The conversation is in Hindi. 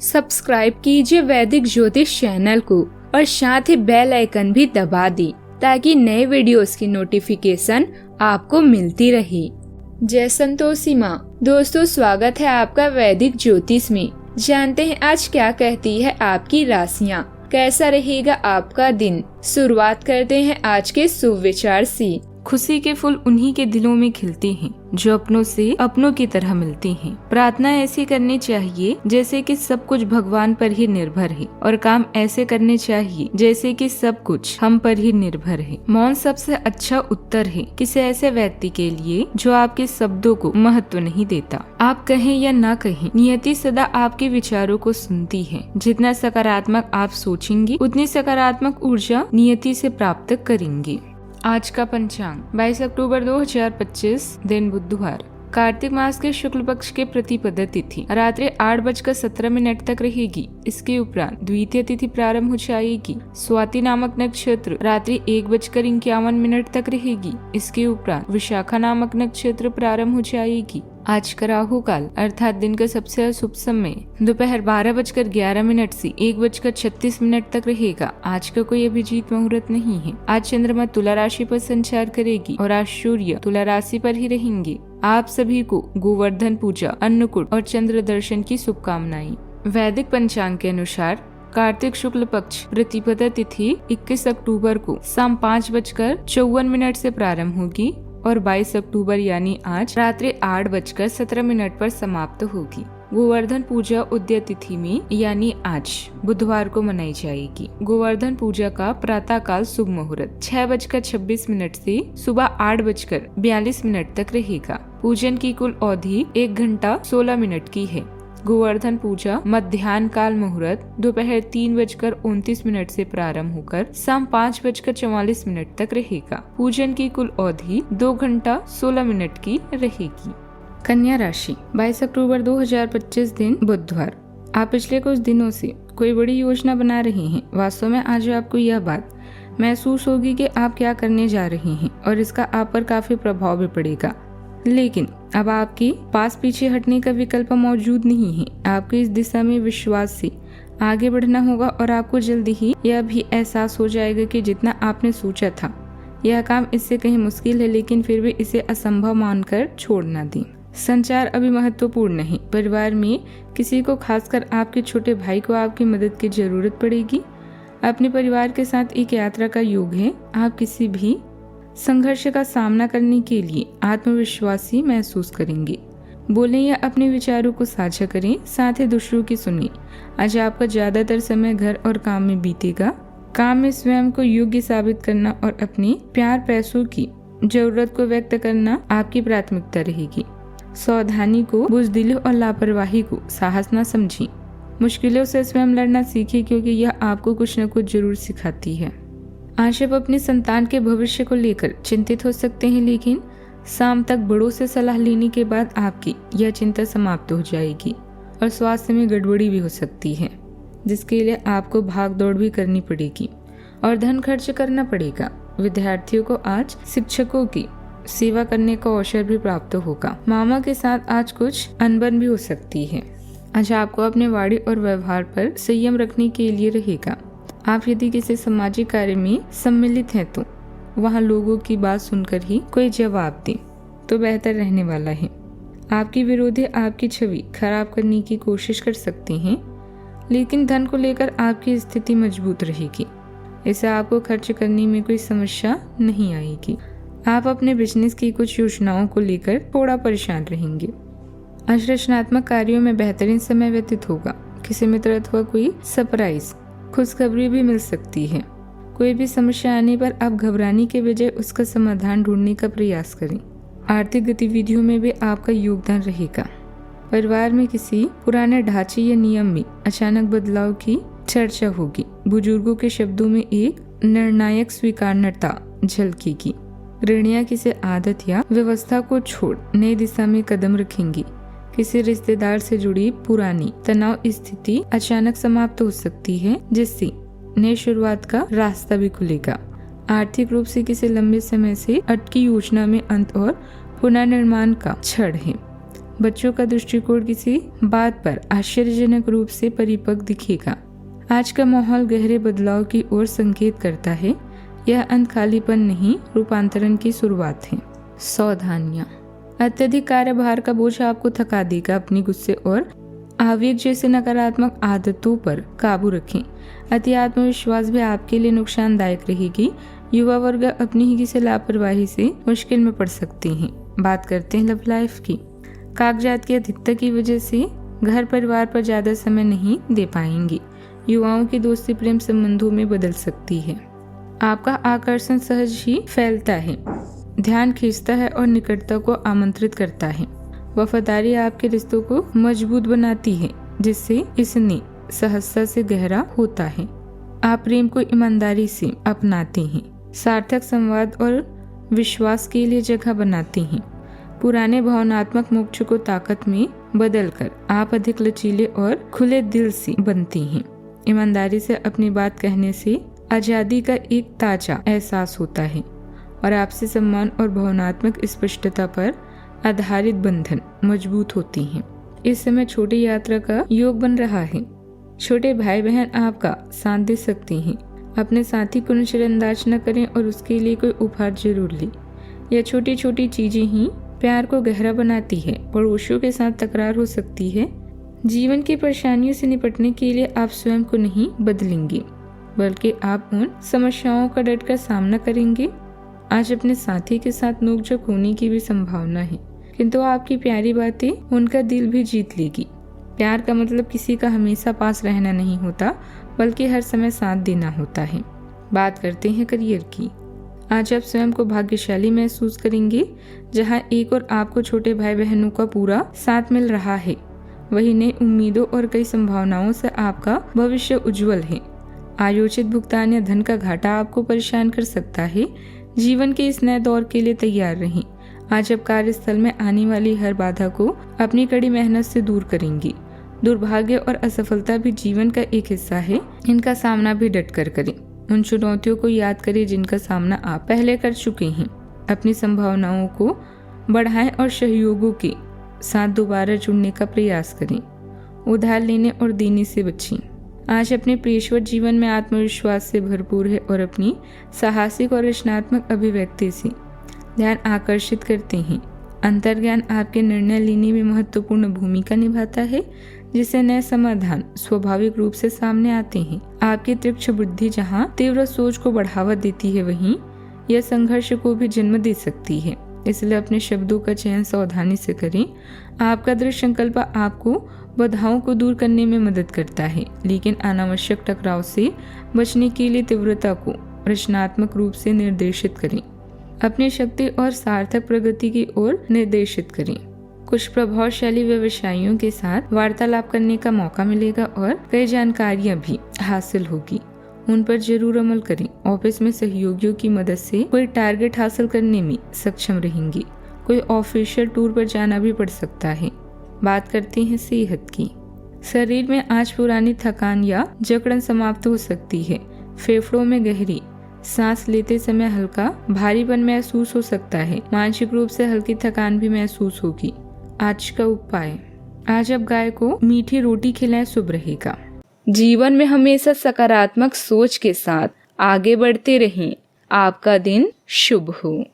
सब्सक्राइब कीजिए वैदिक ज्योतिष चैनल को और साथ ही बेल आइकन भी दबा दी ताकि नए वीडियोस की नोटिफिकेशन आपको मिलती रहे। जय संतोषी माँ। दोस्तों, स्वागत है आपका वैदिक ज्योतिष में। जानते हैं आज क्या कहती है आपकी राशियाँ, कैसा रहेगा आपका दिन। शुरुआत करते हैं आज के शुभ विचार से। खुशी के फूल उन्हीं के दिलों में खिलते हैं जो अपनों से अपनों की तरह मिलते हैं। प्रार्थना ऐसी करनी चाहिए जैसे कि सब कुछ भगवान पर ही निर्भर है और काम ऐसे करने चाहिए जैसे कि सब कुछ हम पर ही निर्भर है। मौन सबसे अच्छा उत्तर है किसी ऐसे व्यक्ति के लिए जो आपके शब्दों को महत्व नहीं देता। आप कहें या ना कहें, नियति सदा आपके विचारों को सुनती है। जितना सकारात्मक आप सोचेंगे उतनी सकारात्मक ऊर्जा नियति से प्राप्त करेंगे। आज का पंचांग 22 अक्टूबर 2025, दिन बुधवार। कार्तिक मास के शुक्ल पक्ष के प्रतिपदा तिथि रात्रि 8:17 तक रहेगी। इसके उपरांत द्वितीय तिथि प्रारंभ हो जाएगी। स्वाति नामक नक्षत्र रात्रि 1:51 तक रहेगी। इसके उपरांत विशाखा नामक नक्षत्र प्रारंभ हो जाएगी। आज का राहु काल अर्थात दिन का सबसे अशुभ समय दोपहर 12:11 से 1:36 तक रहेगा। आज का कोई अभिजीत मुहूर्त नहीं है। आज चंद्रमा तुला राशि पर संचार करेगी और आज सूर्य तुला राशि पर ही रहेंगे। आप सभी को गोवर्धन पूजा, अन्नकूट और चंद्र दर्शन की शुभकामनाएं। वैदिक पंचांग के अनुसार कार्तिक शुक्ल पक्ष प्रतिपदा तिथि 21 अक्टूबर को शाम 5:54 से प्रारंभ होगी और 22 अक्टूबर यानी आज रात्रि 8:17 पर समाप्त होगी। गोवर्धन पूजा उदय तिथि में यानी आज बुधवार को मनाई जाएगी। गोवर्धन पूजा का प्रातः काल शुभ मुहूर्त 6:26 से सुबह 8:42 तक रहेगा। पूजन की कुल अवधि 1 घंटा 16 मिनट की है। गोवर्धन पूजा मध्याह्न काल मुहूर्त दोपहर 3:29 से प्रारंभ होकर शाम 5:44 तक रहेगा। पूजन की कुल अवधि 2 घंटा 16 मिनट की रहेगी। कन्या राशि 22 अक्टूबर 2025, दिन बुधवार। आप पिछले कुछ दिनों से कोई बड़ी योजना बना रहे हैं। वास्तव में आज आपको यह बात महसूस होगी कि आप क्या करने जा रहे हैं और इसका आप पर काफी प्रभाव भी पड़ेगा। लेकिन अब आपके पास पीछे हटने का विकल्प मौजूद नहीं है। आपको इस दिशा में विश्वास से आगे बढ़ना होगा और आपको जल्दी ही यह भी एहसास हो जाएगा कि जितना आपने सोचा था यह काम इससे कहीं मुश्किल है, लेकिन फिर भी इसे असंभव मानकर छोड़ ना दें। संचार अभी महत्वपूर्ण है। परिवार में किसी को, खासकर आपके छोटे भाई को आपकी मदद की जरूरत पड़ेगी। अपने परिवार के साथ एक यात्रा का योग है। आप किसी भी संघर्ष का सामना करने के लिए आत्मविश्वासी महसूस करेंगे। बोलें या अपने विचारों को साझा करें, साथ ही दूसरों की सुनें। आज आपका ज्यादातर समय घर और काम में बीतेगा। काम में स्वयं को योग्य साबित करना और अपने प्यार पैसों की जरूरत को व्यक्त करना आपकी प्राथमिकता रहेगी। सावधानी को बुजदिली और लापरवाही को साहस न समझें। मुश्किलों से स्वयं लड़ना सीखें क्योंकि यह आपको कुछ न कुछ जरूर सिखाती है। आज आप अपने संतान के भविष्य को लेकर चिंतित हो सकते हैं, लेकिन शाम तक बड़ों से सलाह लेने के बाद आपकी यह चिंता समाप्त हो जाएगी और स्वास्थ्य में गड़बड़ी भी हो सकती है, जिसके लिए आपको भाग दौड़ भी करनी पड़ेगी और धन खर्च करना पड़ेगा। विद्यार्थियों को आज शिक्षकों की सेवा करने का अवसर भी प्राप्त होगा। मामा के साथ आज कुछ अनबन भी हो सकती है। आज आपको अपने वाणी और व्यवहार पर संयम रखने के लिए रहेगा। आप यदि किसी सामाजिक कार्य में सम्मिलित हैं तो वहां लोगों की बात सुनकर ही कोई जवाब दें तो बेहतर रहने वाला है। आपके विरोधी आपकी छवि खराब करने की कोशिश कर सकते हैं, लेकिन धन को लेकर आपकी स्थिति मजबूत रहेगी। इससे आपको खर्च करने में कोई समस्या नहीं आएगी। आप अपने बिजनेस की कुछ योजनाओं को लेकर थोड़ा परेशान रहेंगे। आज रचनात्मक कार्यों में बेहतरीन समय व्यतीत होगा। किसी मित्र अथवा कोई सरप्राइज खुशखबरी भी मिल सकती है। कोई भी समस्या आने पर आप घबराने के बजाय उसका समाधान ढूंढने का प्रयास करें। आर्थिक गतिविधियों में भी आपका योगदान रहेगा। परिवार में किसी पुराने ढांचे या नियम में अचानक बदलाव की चर्चा होगी। बुजुर्गों के शब्दों में एक निर्णायक स्वीकार्यता झलकेगी। गृहिणियां किसी आदत या व्यवस्था को छोड़ नई दिशा में कदम रखेंगी। किसी रिश्तेदार से जुड़ी पुरानी तनाव स्थिति अचानक समाप्त हो सकती है, जिससे नई शुरुआत का रास्ता भी खुलेगा। आर्थिक रूप से किसी लंबे समय से अटकी योजना में अंत और पुनर्निर्माण का क्षण है। बच्चों का दृष्टिकोण किसी बात पर आश्चर्यजनक रूप से परिपक्व दिखेगा। आज का माहौल गहरे बदलाव की ओर संकेत करता है। यह अंत खालीपन नहीं, रूपांतरण की शुरुआत है। सावधानियां। अत्यधिक कार्यभार का बोझ आपको थका देगा। अपनी गुस्से और आवेग जैसे नकारात्मक आदतों पर काबू रखें। अति आत्मविश्वास भी आपके लिए नुकसानदायक रहेगी। युवा वर्ग अपनी ही किसी लापरवाही से मुश्किल में पड़ सकते हैं। बात करते हैं लव लाइफ की। कागजात की अधिकता की वजह से घर परिवार पर ज्यादा समय नहीं दे पाएंगे। युवाओं की दोस्ती प्रेम संबंधों में बदल सकती है। आपका आकर्षण सहज ही फैलता है, ध्यान खींचता है और निकटता को आमंत्रित करता है। वफादारी आपके रिश्तों को मजबूत बनाती है, जिससे इसने सहजता से गहरा होता है। आप प्रेम को ईमानदारी से अपनाते हैं, सार्थक संवाद और विश्वास के लिए जगह बनाते हैं। पुराने भावनात्मक मोक्ष को ताकत में बदलकर आप अधिक लचीले और खुले दिल से बनते हैं। ईमानदारी से अपनी बात कहने से आजादी का एक ताजा एहसास होता है और आपसे सम्मान और भावनात्मक स्पष्टता पर आधारित बंधन मजबूत होते हैं। इस समय छोटी यात्रा का योग बन रहा है। छोटे भाई बहन आपका साथ दे सकते हैं। अपने साथी को नजरअंदाज न करें और उसके लिए कोई उपहार जरूर लें। यह छोटी छोटी चीजें ही प्यार को गहरा बनाती है। पड़ोसियों के साथ तकरार हो सकती है। जीवन की परेशानियों से निपटने के लिए आप स्वयं को नहीं बदलेंगे, बल्कि आप उन समस्याओं का डटकर सामना करेंगे। आज अपने साथी के साथ नोकझोंक होने की भी संभावना है, किंतु आपकी प्यारी बातें उनका दिल भी जीत लेगी। प्यार का मतलब किसी का हमेशा पास रहना नहीं होता, बल्कि हर समय साथ देना होता है। बात करते हैं करियर की। आज आप स्वयं को भाग्यशाली महसूस करेंगे। जहां एक और आपको छोटे भाई बहनों का पूरा साथ मिल रहा है, वही नई उम्मीदों और कई संभावनाओं से आपका भविष्य उज्जवल है। आयोजित भुगतान या धन का घाटा आपको परेशान कर सकता है। जीवन के इस नए दौर के लिए तैयार रहें। आज आप कार्यस्थल में आने वाली हर बाधा को अपनी कड़ी मेहनत से दूर करेंगे। दुर्भाग्य और असफलता भी जीवन का एक हिस्सा है। इनका सामना भी डट कर करें। उन चुनौतियों को याद करें जिनका सामना आप पहले कर चुके हैं। अपनी संभावनाओं को बढ़ाएं और सहयोगों के साथ दोबारा जुड़ने का प्रयास करें। उधार लेने और देने से बचें। आज अपने पेशेवर जीवन में आत्मविश्वास से भरपूर है और अपनी साहसिक और रचनात्मक अभिव्यक्ति से ध्यान आकर्षित करते हैं। अंतर्ज्ञान आपके निर्णय लेने में महत्वपूर्ण भूमिका निभाता है, जिससे नए समाधान स्वाभाविक रूप से सामने आते हैं। आपकी तीक्ष्ण बुद्धि जहां तीव्र सोच को बढ़ावा देती है, वहीं यह संघर्ष को भी जन्म दे सकती है। इसलिए अपने शब्दों का चयन सावधानी से करें। आपका दृढ़ संकल्प आपको बाधाओं को दूर करने में मदद करता है, लेकिन अनावश्यक टकराव से बचने के लिए तीव्रता को रचनात्मक रूप से निर्देशित करें। अपनी शक्ति और सार्थक प्रगति की ओर निर्देशित करें। कुछ प्रभावशाली व्यवसायियों के साथ वार्तालाप करने का मौका मिलेगा और कई जानकारियां भी हासिल होगी। उन पर जरूर अमल करें। ऑफिस में सहयोगियों की मदद से कोई टारगेट हासिल करने में सक्षम रहेंगे। कोई ऑफिशियल टूर पर जाना भी पड़ सकता है। बात करते हैं सेहत की। शरीर में आज पुरानी थकान या जकड़न समाप्त हो सकती है। फेफड़ों में गहरी सांस लेते समय हल्का भारीपन महसूस हो सकता है। मानसिक रूप से हल्की थकान भी महसूस होगी। आज का उपाय, आज आप गाय को मीठी रोटी खिलाएं, शुभ रहेगा। जीवन में हमेशा सकारात्मक सोच के साथ आगे बढ़ते रहें। आपका दिन शुभ हो।